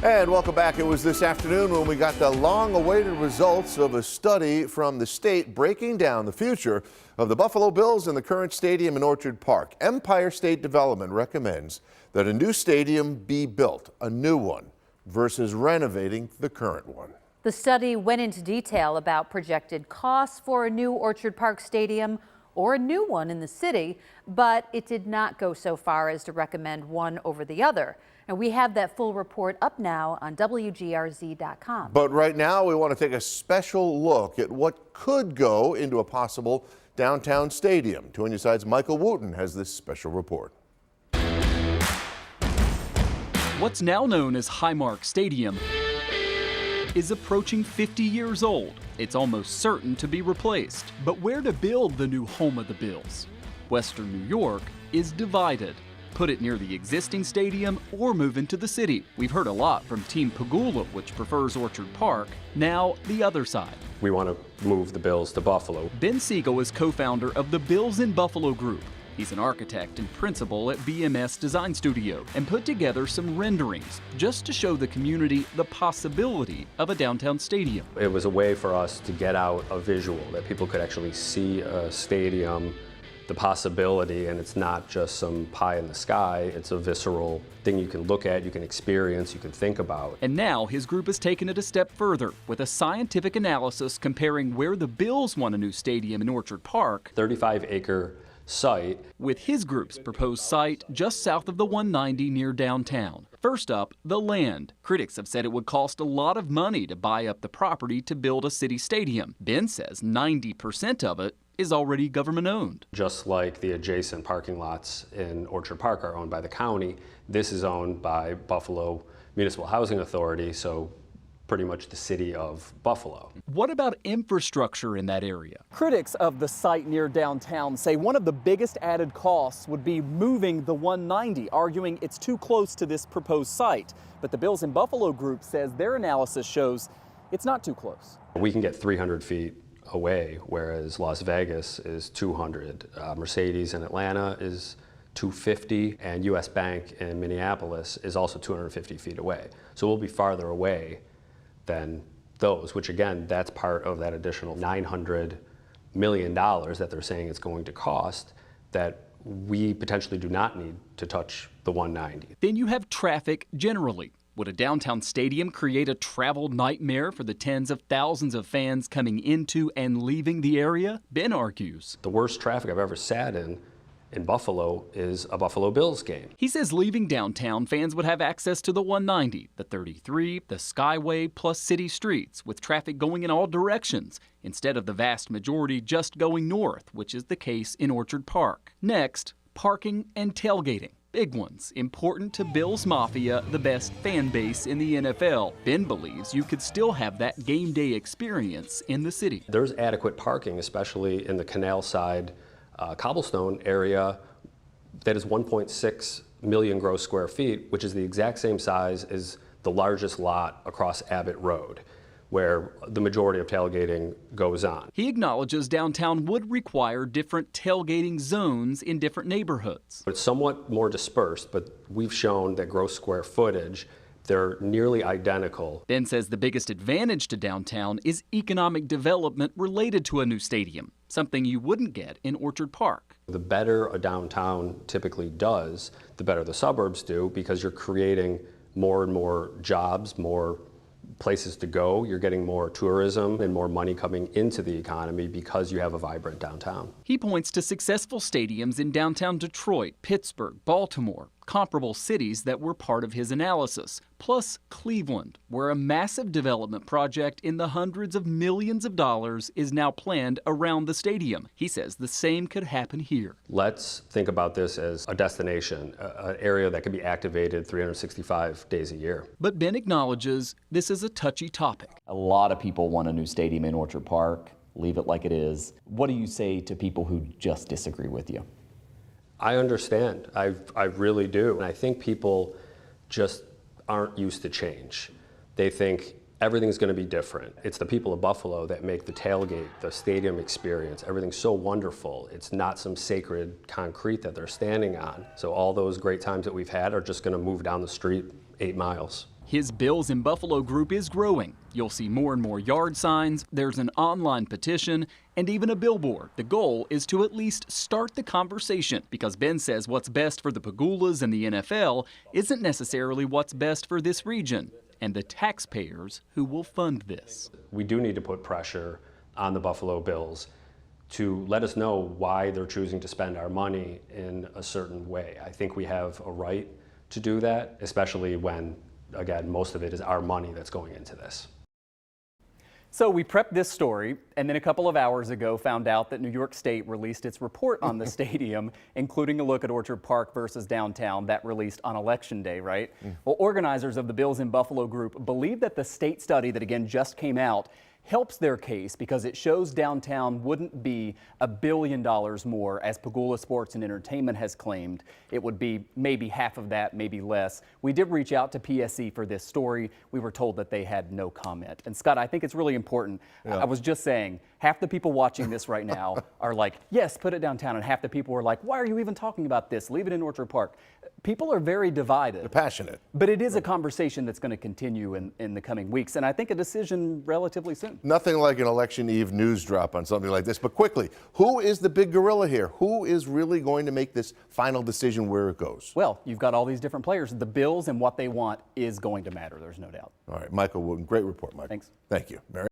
And welcome back. It was this afternoon when we got the long-awaited results of a study from the state breaking down the future of the Buffalo Bills and the current stadium in Orchard Park. Empire State Development recommends that a new stadium be built, a new one, versus renovating the current one. The study went into detail about projected costs for a new Orchard Park stadium or a new one in the city, but it did not go so far as to recommend one over the other. And we have that full report up now on WGRZ.com. But right now we want to take a special look at what could go into a possible downtown stadium. 2 On Side's Michael Wooten has this special report. What's now known as Highmark Stadium is approaching 50 years old. It's almost certain to be replaced. But where to build the new home of the Bills? Western New York is divided. Put it near the existing stadium or move into the city. We've heard a lot from Team Pagula, which prefers Orchard Park. Now the other side. We want to move the Bills to Buffalo. Ben Siegel is co-founder of the Bills in Buffalo Group. He's an architect and principal at BMS Design Studio and put together some renderings just to show the community the possibility of a downtown stadium. It was a way for us to get out a visual that people could actually see a stadium, the possibility, and it's not just some pie in the sky. It's a visceral thing you can look at, you can experience, you can think about. And now his group has taken it a step further with a scientific analysis comparing where the Bills want a new stadium in Orchard Park, 35-acre site, with his group's proposed site just south of the 190 near downtown. First up, the land. Critics have said it would cost a lot of money to buy up the property to build a city stadium. Ben says 90% of it is already government owned. Just like the adjacent parking lots in Orchard Park are owned by the county, this is owned by Buffalo Municipal Housing Authority, so pretty much the city of Buffalo. What about infrastructure in that area? Critics of the site near downtown say one of the biggest added costs would be moving the 190, arguing it's too close to this proposed site. But the Bills in Buffalo group says their analysis shows it's not too close. We can get 300 feet away, whereas Las Vegas is 200. Mercedes in Atlanta is 250, and US Bank in Minneapolis is also 250 feet away. So we'll be farther away than those, which again, that's part of that additional $900 million that they're saying it's going to cost that we potentially do not need to touch the 190. Then you have traffic generally. Would a downtown stadium create a travel nightmare for the tens of thousands of fans coming into and leaving the area? Ben argues. The worst traffic I've ever sat in Buffalo is a Buffalo Bills game. He says leaving downtown, fans would have access to the 190, the 33, the Skyway, plus city streets, with traffic going in all directions, instead of the vast majority just going north, which is the case in Orchard Park. Next, parking and tailgating. Big ones, important to Bills Mafia, the best fan base in the NFL. Ben believes you could still have that game day experience in the city. There's adequate parking, especially in the canal side cobblestone area that is 1.6 million gross square feet, which is the exact same size as the largest lot across Abbott Road, where the majority of tailgating goes on. He acknowledges downtown would require different tailgating zones in different neighborhoods. It's somewhat more dispersed, but we've shown that gross square footage, they're nearly identical. Ben says the biggest advantage to downtown is economic development related to a new stadium, something you wouldn't get in Orchard Park. The better a downtown typically does, the better the suburbs do, because you're creating more and more jobs, more places to go. You're getting more tourism and more money coming into the economy because you have a vibrant downtown. He points to successful stadiums in downtown Detroit, Pittsburgh, Baltimore, comparable cities that were part of his analysis, plus Cleveland, where a massive development project in the hundreds of millions of dollars is now planned around the stadium. He says the same could happen here. Let's think about this as a destination, an area that can be activated 365 days a year. But Ben acknowledges this is a touchy topic. A lot of people want a new stadium in Orchard Park. Leave it like it is. What do you say to people who just disagree with you? I understand. I really do. And I think people just aren't used to change. They think everything's going to be different. It's the people of Buffalo that make the tailgate, the stadium experience, everything so wonderful. It's not some sacred concrete that they're standing on. So all those great times that we've had are just going to move down the street 8 miles. His Bills in Buffalo group is growing. You'll see more and more yard signs, there's an online petition, and even a billboard. The goal is to at least start the conversation, because Ben says what's best for the Pagulas and the NFL isn't necessarily what's best for this region and the taxpayers who will fund this. We do need to put pressure on the Buffalo Bills to let us know why they're choosing to spend our money in a certain way. I think we have a right to do that, especially when, again, most of it is our money that's going into this. So we prepped this story, and then a couple of hours ago found out that New York State released its report on the stadium, including a look at Orchard Park versus downtown that released on Election Day, right? Well, organizers of the Bills in Buffalo group believe that the state study that again just came out helps their case because it shows downtown wouldn't be $1 billion more, as Pagula Sports and Entertainment has claimed. It would be maybe half of that, maybe less. We did reach out to PSE for this story. We were told that they had no comment. And Scott, I think it's really important. Yeah. I was just saying, half the people watching this right now are like, yes, put it downtown. And half the people are like, why are you even talking about this? Leave it in Orchard Park. People are very divided. They're passionate. But it is a conversation that's going to continue in the coming weeks. And I think a decision relatively soon. Nothing like an election eve news drop on something like this. But quickly, who is the big gorilla here? Who is really going to make this final decision where it goes? Well, you've got all these different players. The Bills and what they want is going to matter. There's no doubt. All right, Michael Wooten, great report, Michael. Thanks. Thank you. Mary?